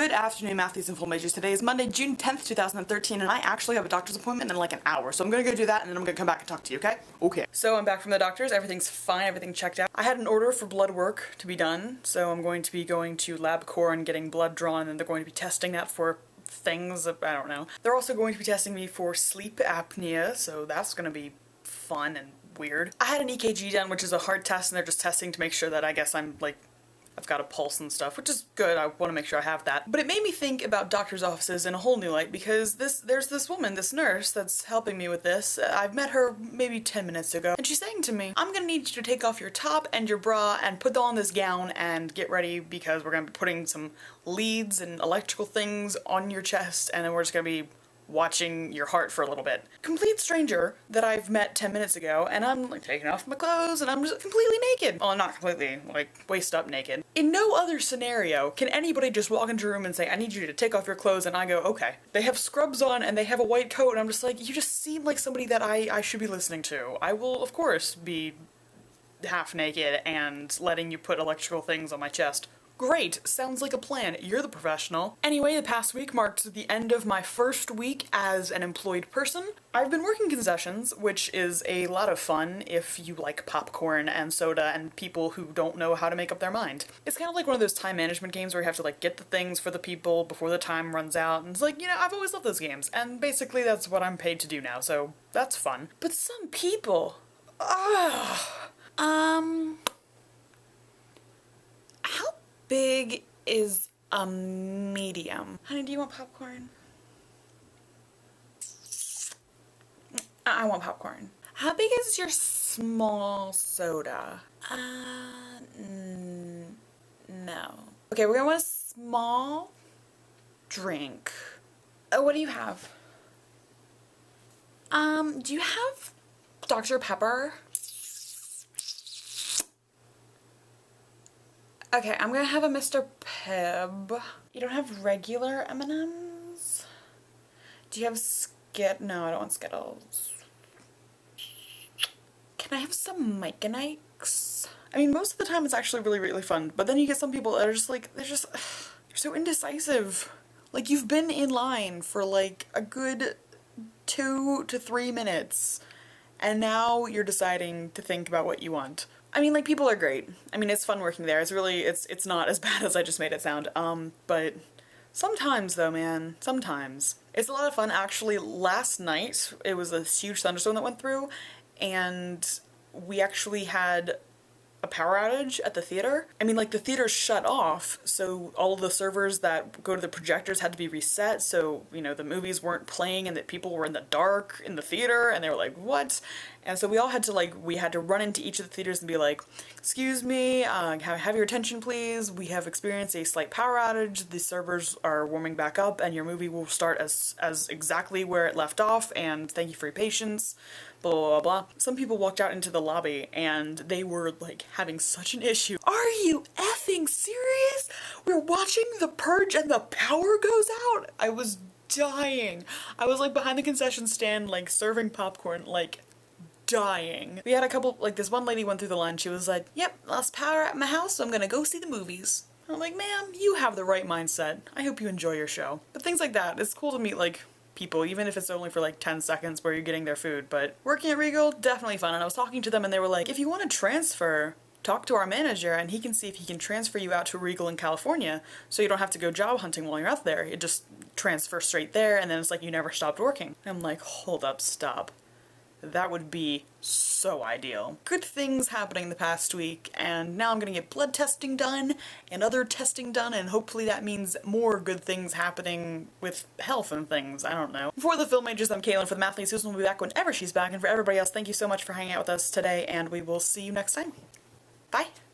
Good afternoon, Matthews and Full Majors. Today is Monday, June 10th, 2013, and I actually have a doctor's appointment in like an hour, so I'm gonna go do that and then I'm gonna come back and talk to you, okay? Okay. So I'm back from the doctor's. Everything's fine, everything checked out. I had an order for blood work to be done, so I'm going to be going to LabCorp and getting blood drawn, and they're going to be testing that for things, I don't know. They're also going to be testing me for sleep apnea, so that's gonna be fun and weird. I had an EKG done, which is a heart test, and they're just testing to make sure that I guess I'm like I've got a pulse and stuff, which is good. I want to make sure I have that. But it made me think about doctor's offices in a whole new light, because there's this woman, this nurse, that's helping me with this. I've met her maybe 10 minutes ago, and she's saying to me, I'm gonna need you to take off your top and your bra and put on this gown and get ready, because we're gonna be putting some leads and electrical things on your chest, and then we're just gonna be watching your heart for a little bit. Complete stranger that I've met 10 minutes ago, and I'm like taking off my clothes and I'm just completely naked. Well, not completely, like waist up naked. In no other scenario can anybody just walk into a room and say, I need you to take off your clothes, and I go, okay. They have scrubs on and they have a white coat, and I'm just like, you just seem like somebody that I should be listening to. I will, of course, be half naked and letting you put electrical things on my chest. Great, sounds like a plan. You're the professional. Anyway, the past week marked the end of my first week as an employed person. I've been working concessions, which is a lot of fun if you like popcorn and soda and people who don't know how to make up their mind. It's kind of like one of those time management games where you have to like get the things for the people before the time runs out, and it's like, you know, I've always loved those games, and basically that's what I'm paid to do now, so that's fun. But some people, how big is a medium? Honey, do you want popcorn? I want popcorn. How big is your small soda? No. Okay, we're gonna want a small drink. What do you have? Do you have Dr. Pepper? Okay, I'm gonna have a Mr. Pibb. You don't have regular M&Ms? Do you have No, I don't want Skittles. Can I have some Mike and Ike's? I mean, most of the time it's actually really, really fun, but then you get some people that are just like, they're so indecisive. Like, you've been in line for like a good 2 to 3 minutes, and now you're deciding to think about what you want. I mean, like, people are great. I mean, it's fun working there. It's really, it's not as bad as I just made it sound. But sometimes though, man, sometimes. It's a lot of fun. Actually, last night, it was a huge thunderstorm that went through, and we actually had a power outage at the theater. I mean, like, the theater shut off, so all of the servers that go to the projectors had to be reset, so, you know, the movies weren't playing and that people were in the dark in the theater, and they were like, what? And so we all had to, like, we had to run into each of the theaters and be like, excuse me, have your attention please, we have experienced a slight power outage, the servers are warming back up, and your movie will start as exactly where it left off, and thank you for your patience, blah, blah, blah, blah. Some people walked out into the lobby and they were like having such an issue. Are you effing serious? We're watching The Purge and the power goes out? I was dying. I was like behind the concession stand, like serving popcorn, like dying. We had a couple, like this one lady went through the line, she was like, yep, lost power at my house, so I'm gonna go see the movies. I'm like, ma'am, you have the right mindset. I hope you enjoy your show. But things like that, it's cool to meet like people, even if it's only for like 10 seconds where you're getting their food. But working at Regal, definitely fun. And I was talking to them and they were like, if you want to transfer, talk to our manager and he can see if he can transfer you out to Regal in California so you don't have to go job hunting while you're out there. You just transfer straight there, and then it's like you never stopped working. And I'm like, hold up, stop. That would be so ideal. Good things happening the past week, and now I'm gonna get blood testing done and other testing done, and hopefully that means more good things happening with health and things. I don't know. For the Film Majors, I'm Caitlin. For the Mathlete, Susan will be back whenever she's back, and for everybody else, thank you so much for hanging out with us today, and we will see you next time. Bye!